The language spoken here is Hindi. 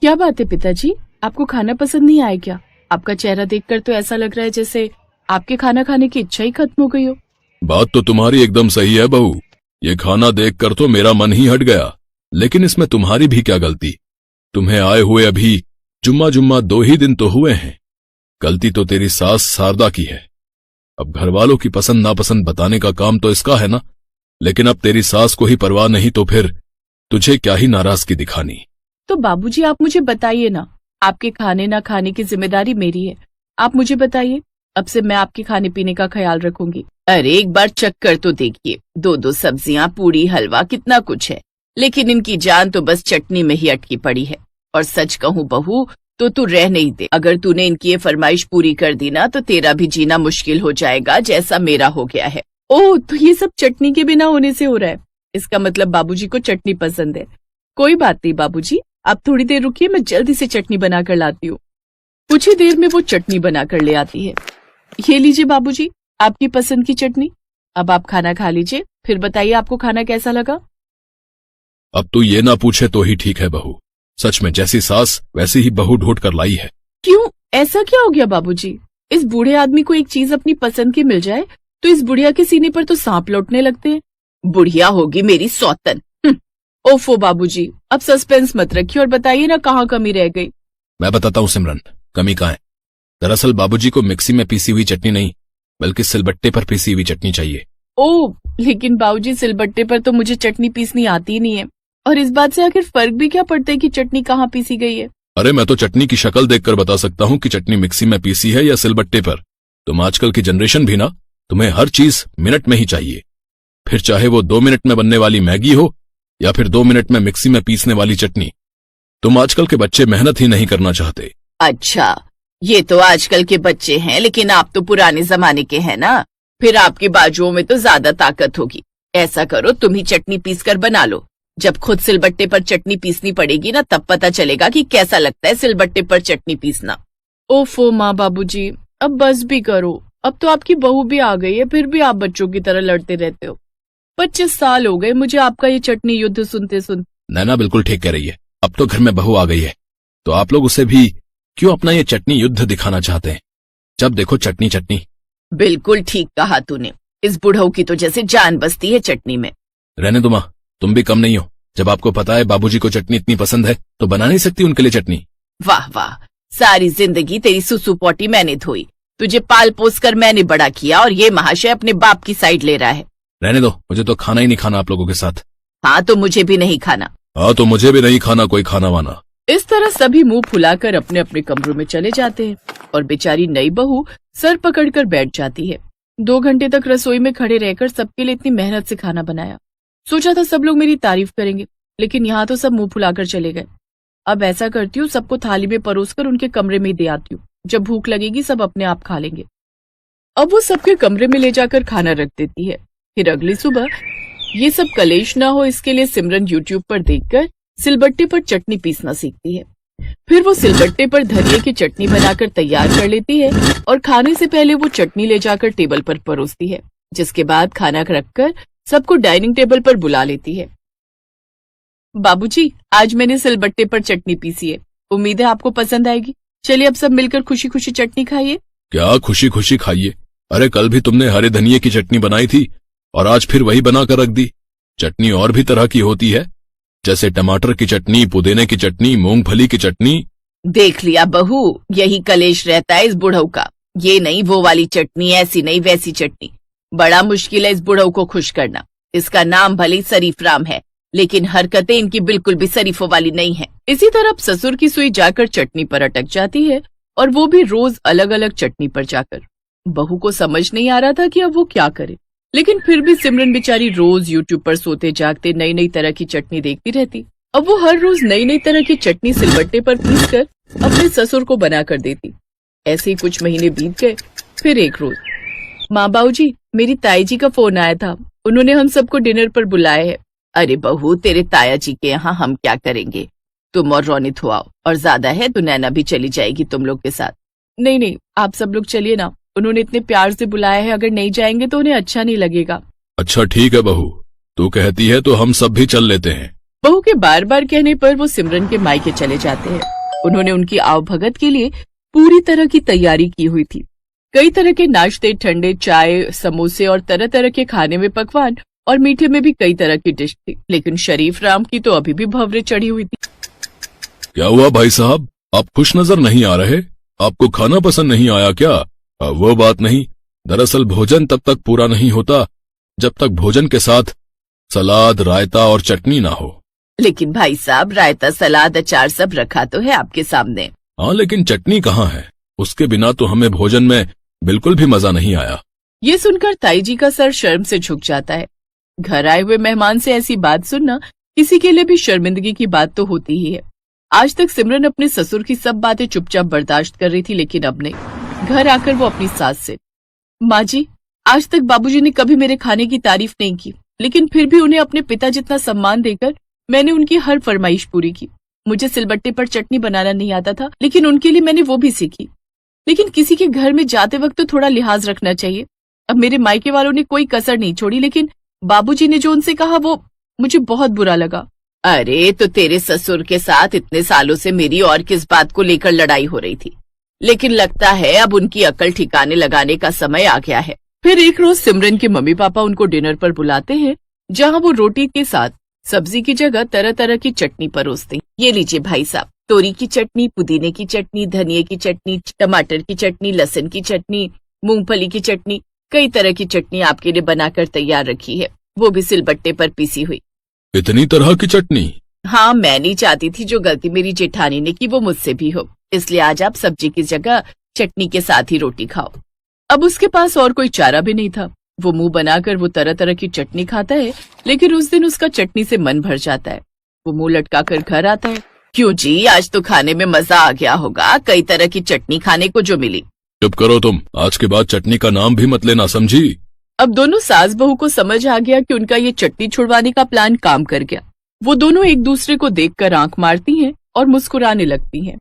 क्या बात है पिताजी, आपको खाना पसंद नहीं आया क्या? आपका चेहरा देखकर तो ऐसा लग रहा है जैसे आपके खाना खाने की इच्छा ही खत्म हो गई हो। बात तो तुम्हारी एकदम सही है बहू, ये खाना देखकर तो मेरा मन ही हट गया, लेकिन इसमें तुम्हारी भी क्या गलती। तुम्हें आए हुए अभी जुम्मा 2 ही दिन तो हुए हैं। गलती तो तेरी सास शारदा की है। अब घर वालों की पसंद नापसंद बताने का काम तो इसका है ना, लेकिन अब तेरी सास को ही परवाह नहीं तो फिर तुझे क्या ही नाराजगी दिखानी। तो बाबूजी आप मुझे बताइए ना, आपके खाने ना खाने की जिम्मेदारी मेरी है। आप मुझे बताइए, अब से मैं आपके खाने पीने का ख्याल रखूंगी। अरे एक बार चख कर तो देखिए, 2 सब्जियां, पूरी, हलवा, कितना कुछ है, लेकिन इनकी जान तो बस चटनी में ही अटकी पड़ी है। और सच कहूँ बहू, तो तू रह नहीं दे। अगर तूने इनकी ये फरमाइश पूरी कर दी ना, तो तेरा भी जीना मुश्किल हो जाएगा, जैसा मेरा हो गया है। ओह, तो ये सब चटनी के बिना होने से हो रहा है। इसका मतलब बाबूजी को चटनी पसंद है। कोई बात नहीं बाबूजी, आप थोड़ी देर रुकिए, मैं जल्दी से चटनी बनाकर लाती हूँ। कुछ ही देर में वो चटनी बनाकर ले आती है। ये लीजिए बाबूजी, आपकी पसंद की चटनी। अब आप खाना खा लीजिए, फिर बताइए आपको खाना कैसा लगा। अब तू ये ना पूछे तो ही ठीक है बहू, सच में जैसी सास वैसी ही बहू ढूंढ कर लाई है। क्यों, ऐसा क्या हो गया बाबूजी? इस बूढ़े आदमी को एक चीज अपनी पसंद की मिल जाए तो इस बुढ़िया के सीने पर तो सांप लौटने लगते हैं। बुढ़िया होगी मेरी सौतन। ओफो बाबूजी, अब सस्पेंस मत रखिए और बताइए ना कहाँ कमी रह गई। मैं बताता हूँ सिमरन, कमी कहाँ है। दरअसल बाबूजी को मिक्सी में पीसी हुई चटनी नहीं, बल्कि सिलबट्टे पर पीसी हुई चटनी चाहिए। ओह, लेकिन बाबूजी सिलबट्टे पर तो मुझे चटनी पीसनी आती ही नहीं है। और इस बात से आखिर फर्क भी क्या पड़ता है कि चटनी कहाँ पीसी गई है? अरे मैं तो चटनी की शक्ल देखकर बता सकता हूँ कि चटनी मिक्सी में पीसी है या सिलबट्टे पर। तुम आजकल की जनरेशन भी ना, तुम्हें हर चीज मिनट में ही चाहिए, फिर चाहे वो 2 मिनट में बनने वाली मैगी हो या फिर 2 मिनट में मिक्सी में पीसने वाली चटनी। तुम आजकल के बच्चे मेहनत ही नहीं करना चाहते। अच्छा, ये तो आजकल के बच्चे हैं, लेकिन आप तो पुराने जमाने के हैं ना, फिर आपकी बाजुओं में तो ज्यादा ताकत होगी। ऐसा करो, तुम ही चटनी पीस कर बना लो। जब खुद सिलबट्टे पर चटनी पीसनी पड़ेगी ना, तब पता चलेगा कि कैसा लगता है सिलबट्टे पर चटनी पीसना। ओफो माँ बाबूजी, अब बस भी करो। अब तो आपकी बहू भी आ गई है, फिर भी आप बच्चों की तरह लड़ते रहते हो। 25 साल हो गए मुझे आपका ये चटनी युद्ध सुनते सुनते। नैना बिल्कुल ठीक कह रही है, अब तो घर में बहू आ गई है, तो आप लोग उसे भी क्यों अपना ये चटनी युद्ध दिखाना चाहते हैं? जब देखो चटनी चटनी। बिल्कुल ठीक कहा तूने, इस बुढ़ऊ की तो जैसे जान बसती है चटनी में। रहने दो माँ, तुम भी कम नहीं हो। जब आपको पता है बाबूजी को चटनी इतनी पसंद है, तो बना नहीं सकती उनके लिए चटनी? वाह वाह, सारी जिंदगी तेरी सुसु पोटी मैंने धोई, तुझे पाल पोस कर मैंने बड़ा किया, और ये महाशय अपने बाप की साइड ले रहा है। रहने दो, मुझे तो खाना ही नहीं खाना आप लोगों के साथ। हाँ तो मुझे भी नहीं खाना। हाँ तो मुझे भी नहीं खाना कोई खाना वाना। इस तरह सभी मुंह फुलाकर अपने अपने कमरों में चले जाते हैं और बेचारी नई बहू सर पकड़कर बैठ जाती है। 2 घंटे तक रसोई में खड़े रहकर सबके लिए इतनी मेहनत से खाना बनाया। सोचा था सब लोग मेरी तारीफ करेंगे, लेकिन यहाँ तो सब मुंह फुलाकर चले गए। अब ऐसा करती हूँ, सबको थाली में परोसकर उनके कमरे में दे आती हूँ। जब भूख लगेगी सब अपने आप खा लेंगे। अब वो सबके कमरे में ले जाकर खाना रख देती है। फिर अगली सुबह ये सब कलेश ना हो, इसके लिए सिमरन यूट्यूब पर देखकर सिलबट्टे पर चटनी पीसना सीखती है। फिर वो सिलबट्टे पर धनिये की चटनी बनाकर तैयार कर लेती है और खाने से पहले वो चटनी ले जाकर टेबल पर परोसती है, जिसके बाद खाना रखकर सबको डाइनिंग टेबल पर बुला लेती है। बाबूजी, आज मैंने सिलबट्टे पर चटनी पीसी है, उम्मीद है आपको पसंद आएगी। चलिए अब सब मिलकर खुशी खुशी चटनी खाइए। क्या खुशी खुशी खाइए? अरे कल भी तुमने हरे धनिये की चटनी बनाई थी और आज फिर वही बनाकर रख दी। चटनी और भी तरह की होती है, जैसे टमाटर की चटनी, पुदीने की चटनी, मूंगफली की चटनी। देख लिया बहू, यही कलेश रहता है इस बुढ़ऊ का। ये नहीं वो वाली चटनी, ऐसी नहीं वैसी चटनी। बड़ा मुश्किल है इस बुढ़ऊ को खुश करना। इसका नाम भले शरीफ राम है, लेकिन हरकतें इनकी बिल्कुल भी शरीफों वाली नहीं है। इसी तरह ससुर की सुई जाकर चटनी पर अटक जाती है, और वो भी रोज अलग अलग चटनी पर जाकर। बहू को समझ नहीं आ रहा था कि अब वो क्या करे, लेकिन फिर भी सिमरन बेचारी रोज यूट्यूब पर सोते जागते नई नई तरह की चटनी देखती रहती। अब वो हर रोज नई नई तरह की चटनी सिलबट्टे पर पीसकर अपने ससुर को बना कर देती। ऐसे ही कुछ महीने बीत गए। फिर एक रोज, माँ बाबूजी, मेरी ताई जी का फोन आया था, उन्होंने हम सबको डिनर पर बुलाया है। अरे बहू, तेरे ताया जी के यहाँ हम क्या करेंगे, तुम और रोनित हो आओ, और ज्यादा है तो नैना भी चली जाएगी तुम लोग के साथ। नहीं नहीं, आप सब लोग चलिए ना, उन्होंने इतने प्यार से बुलाया है, अगर नहीं जाएंगे तो उन्हें अच्छा नहीं लगेगा। अच्छा ठीक है बहू, तू कहती है तो हम सब भी चल लेते हैं। बहू के बार बार कहने पर वो सिमरन के मायके चले जाते हैं। उन्होंने उनकी आवभगत के लिए पूरी तरह की तैयारी की हुई थी। कई तरह के नाश्ते, ठंडे चाय, समोसे और तरह तरह के खाने में पकवान और मीठे में भी कई तरह की डिश थी। लेकिन शरीफ राम की तो अभी भी भंवरे चढ़ी हुई थी। क्या हुआ भाई साहब, आप खुश नजर नहीं आ रहे? आपको खाना पसंद नहीं आया क्या? वो बात नहीं, दरअसल भोजन तब तक पूरा नहीं होता जब तक भोजन के साथ सलाद, रायता और चटनी ना हो। लेकिन भाई साहब, रायता, सलाद, अचार सब रखा तो है आपके सामने। हाँ, लेकिन चटनी कहाँ है? उसके बिना तो हमें भोजन में बिल्कुल भी मजा नहीं आया। ये सुनकर ताई जी का सर शर्म से झुक जाता है। घर आए हुए मेहमान से ऐसी बात सुनना किसी के लिए भी शर्मिंदगी की बात तो होती ही है। आज तक सिमरन अपने ससुर की सब बातें चुपचाप बर्दाश्त कर रही थी, लेकिन अब नहीं। घर आकर वो अपनी सास से, माँ जी, आज तक बाबूजी ने कभी मेरे खाने की तारीफ नहीं की, लेकिन फिर भी उन्हें अपने पिता जितना सम्मान देकर मैंने उनकी हर फरमाइश पूरी की। मुझे सिलबट्टे पर चटनी बनाना नहीं आता था, लेकिन उनके लिए मैंने वो भी सीखी। लेकिन किसी के घर में जाते वक्त तो थोड़ा लिहाज रखना चाहिए। अब मेरे मायके वालों ने कोई कसर नहीं छोड़ी, लेकिन बाबूजी ने जो उनसे कहा वो मुझे बहुत बुरा लगा। अरे, तो तेरे ससुर के साथ इतने सालों से मेरी और किस बात को लेकर लड़ाई हो रही थी, लेकिन लगता है अब उनकी अकल ठिकाने लगाने का समय आ गया है। फिर एक रोज सिमरन के मम्मी पापा उनको डिनर पर बुलाते हैं, जहाँ वो रोटी के साथ सब्जी की जगह तरह तरह की चटनी परोसते हैं। ये लीजिए भाई साहब, तोरी की चटनी, पुदीने की चटनी, धनिये की चटनी, टमाटर की चटनी, लहसुन की चटनी, मूंगफली की चटनी, कई तरह की चटनी आपके लिए बनाकर तैयार रखी है, वो भी सिलबट्टे पर पीसी हुई। इतनी तरह की चटनी? हाँ, मैं नहीं चाहती थी जो गलती मेरी जेठानी ने की वो मुझसे भी हो, इसलिए आज आप सब्जी की जगह चटनी के साथ ही रोटी खाओ। अब उसके पास और कोई चारा भी नहीं था। वो मुंह बनाकर वो तरह तरह की चटनी खाता है, लेकिन उस दिन उसका चटनी से मन भर जाता है। वो मुंह लटकाकर घर आता है। क्यों जी, आज तो खाने में मजा आ गया होगा, कई तरह की चटनी खाने को जो मिली। चुप करो तुम, आज के बाद चटनी का नाम भी मत लेना, समझी? अब दोनों सास बहू को समझ आ गया कि उनका ये चटनी छुड़वाने का प्लान काम कर गया। वो दोनों एक दूसरे को देखकर आंख मारती हैं और मुस्कुराने लगती हैं।